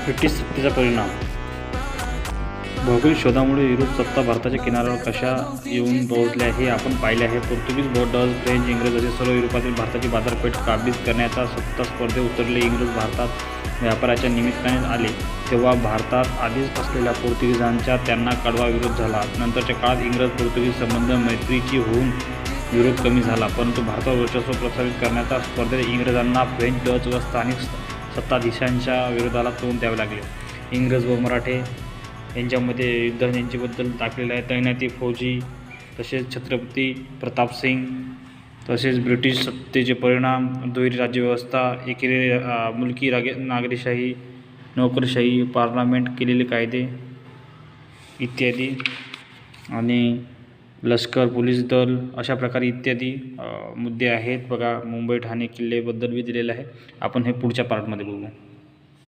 British सत्तेचा परिणाम. भौगोलिक शोधामुळे युरोप सत्ता भारताच्या किनाऱ्यावर कशा येऊन पोहोचल्या हे आपण पाहिले आहे. पोर्तुगीज, डच, फ्रेंच, इंग्रज असे सर्व युरोपातील भारताची बाजारपेठ काबीज करण्याच्या सत्ता स्पर्धेत उतरले. इंग्रज भारतात व्यापाराच्या निमित्ताने आले तेव्हा भारतात आधीच असलेल्या पोर्तुगीजांचा त्यांना कडवा विरोध झाला. नंतरच्या काळात इंग्रज-पोर्तुगीज संबंध मैत्रीची होऊन विरोध कमी झाला, परंतु भारतावर वर्चस्व प्रस्थापित करण्याच्या स्पर्धेत इंग्रजांना फ्रेंच, डच व स्थानिक सत्ताधीशांच्या विरोधाला तोंड द्यावे लागले. इंग्रज व मराठे यांच्यामध्ये युद्ध यांच्याबद्दल दाखलेलं आहे. तैनाती फौजी, तसेच छत्रपती प्रतापसिंग, तसेच ब्रिटिश सत्तेचे परिणाम, दुहेरी राज्यव्यवस्था, एकेरी मुलकी नागरिकशाही, नोकरशाही, पार्लमेंट केलेले कायदे इत्यादी, आणि लष्कर, पोलीस दल, अशा प्रकारे इत्यादी मुद्दे आहेत. बघा, मुंबई ठाणे किल्ल्याबद्दल बी दिलेलं आहे. आपण हे पुढच्या पार्टमध्ये बघू.